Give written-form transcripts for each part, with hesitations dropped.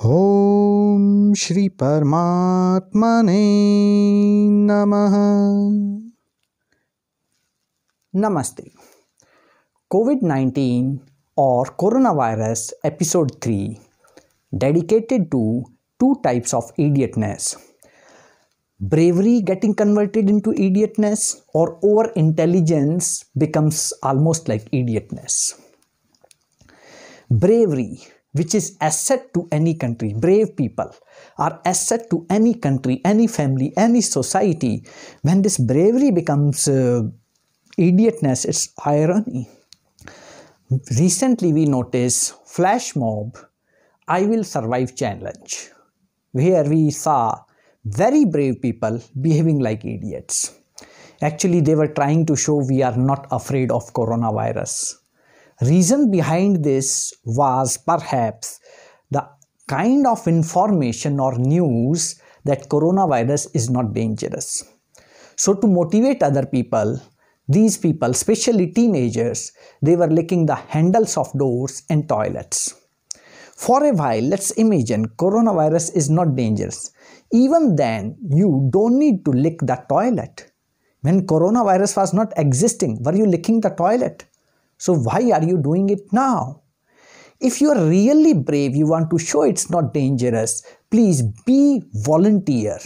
ओम श्री परमात्मने नमः। नमस्ते। COVID-19 or coronavirus episode 3 dedicated to two types of idiotness. Bravery getting converted into idiotness or over intelligence becomes almost like idiotness. Bravery, which is asset to any country, brave people are asset to any country, any family, any society. When this bravery becomes idiotness, it's irony. Recently we noticed flash mob I Will Survive challenge, where we saw very brave people behaving like idiots. Actually, they were trying to show we are not afraid of coronavirus. Reason behind this was perhaps the kind of information or news that coronavirus is not dangerous. So to motivate other people, these people, especially teenagers, they were licking the handles of doors and toilets. For a while, let's imagine coronavirus is not dangerous. Even then, you don't need to lick the toilet. When coronavirus was not existing, were you licking the toilet? So why are you doing it now? If you are really brave, you want to show it's not dangerous, please be volunteer.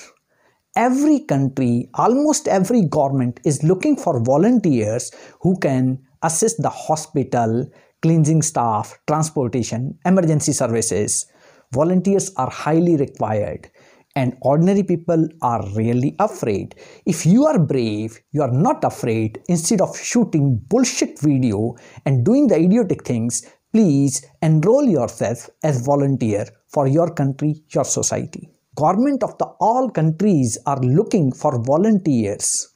Every country, almost every government is looking for volunteers who can assist the hospital, cleansing staff, transportation, emergency services. Volunteers are highly required. And ordinary people are really afraid. If you are brave, you are not afraid, instead of shooting bullshit video and doing the idiotic things, please enroll yourself as volunteer for your country, your society. Government of all countries are looking for volunteers,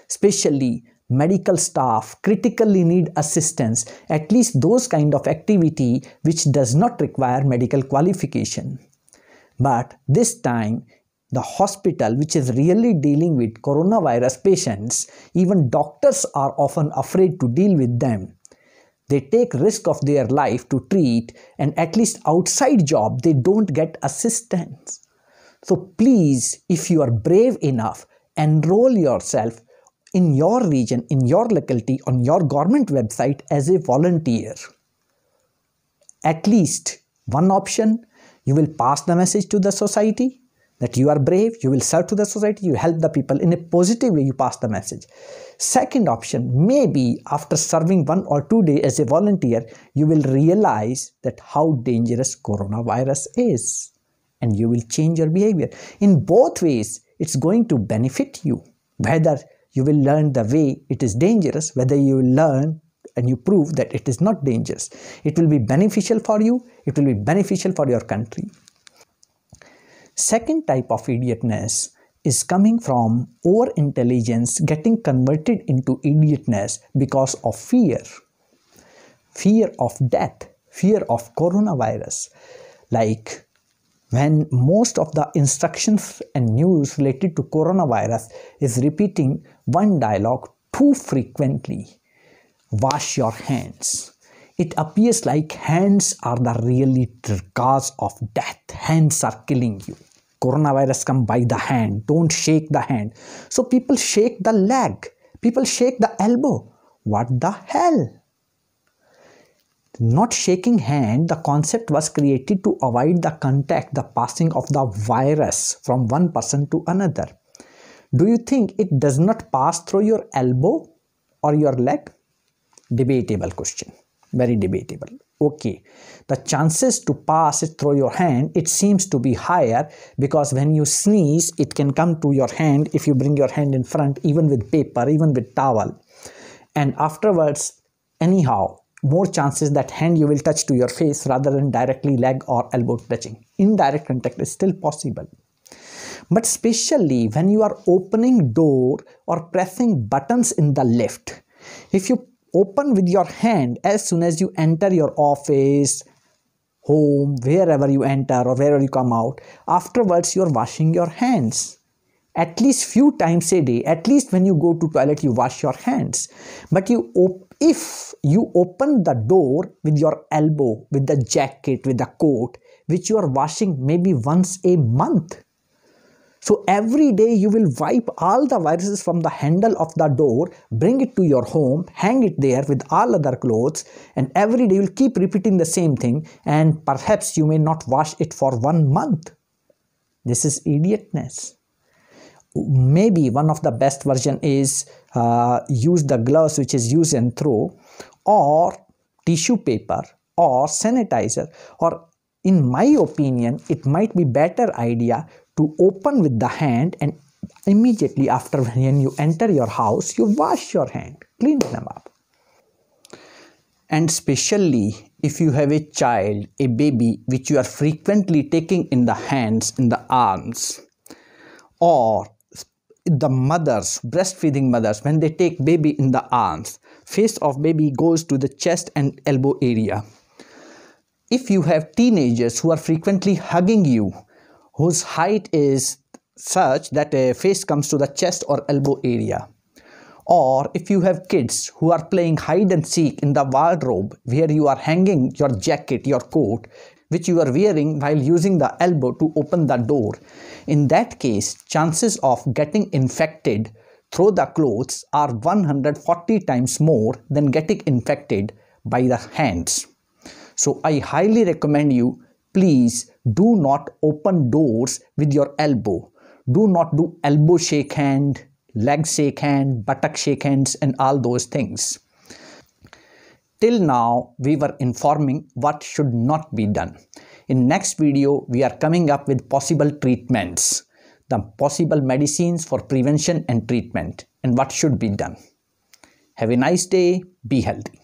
especially medical staff, critically need assistance, at least those kind of activity which does not require medical qualification. But this time, the hospital which is really dealing with coronavirus patients, even doctors are often afraid to deal with them. They take risk of their life to treat, and at least outside job, they don't get assistance. So please, if you are brave enough, enroll yourself in your region, in your locality, on your government website as a volunteer. At least one option, you will pass the message to the society that you are brave, you will serve to the society, you help the people in a positive way, you pass the message. Second option, maybe after serving 1 or 2 days as a volunteer, you will realize that how dangerous coronavirus is and you will change your behavior. In both ways, it's going to benefit you. Whether you will learn the way it is dangerous, whether you will learn and you prove that it is not dangerous. It will be beneficial for you, it will be beneficial for your country. Second type of idiotness is coming from over-intelligence getting converted into idiotness because of fear. Fear of death, fear of coronavirus. Like when most of the instructions and news related to coronavirus is repeating one dialogue too frequently. Wash your hands. It appears like hands are the really cause of death. Hands are killing you. Coronavirus come by the hand. Don't shake the hand. So people shake the leg. People shake the elbow. What the hell? Not shaking hand, the concept was created to avoid the contact, the passing of the virus from one person to another. Do you think it does not pass through your elbow or your leg? Debatable question, very debatable. Okay, the chances to pass it through your hand, it seems to be higher because when you sneeze, it can come to your hand if you bring your hand in front, even with paper, even with towel. And afterwards, anyhow, more chances that hand you will touch to your face rather than directly leg or elbow touching. Indirect contact is still possible. But especially when you are opening door or pressing buttons in the lift, if you open with your hand as soon as you enter your office, home, wherever you enter or wherever you come out, afterwards you are washing your hands. At least few times a day, at least when you go to toilet, you wash your hands. But if you open the door with your elbow, with the jacket, with the coat, which you are washing maybe once a month. So every day you will wipe all the viruses from the handle of the door, bring it to your home, hang it there with all other clothes, and every day you will keep repeating the same thing, and perhaps you may not wash it for 1 month. This is idiotness. Maybe one of the best version is use the gloves which is use and throw, or tissue paper, or sanitizer, or in my opinion it might be better idea to open with the hand, and immediately after when you enter your house you wash your hand, clean them up. And especially if you have a child, a baby which you are frequently taking in the hands, in the arms, or the mothers, breastfeeding mothers, when they take baby in the arms, face of baby goes to the chest and elbow area. If you have teenagers who are frequently hugging you, whose height is such that a face comes to the chest or elbow area, or if you have kids who are playing hide and seek in the wardrobe where you are hanging your jacket, your coat, which you are wearing while using the elbow to open the door, in that case, chances of getting infected through the clothes are 140 times more than getting infected by the hands. So I highly recommend you, please do not open doors with your elbow. Do not do elbow shake hand, leg shake hand, buttock shake hands, and all those things. Till now, we were informing what should not be done. In next video, we are coming up with possible treatments, the possible medicines for prevention and treatment, and what should be done. Have a nice day. Be healthy.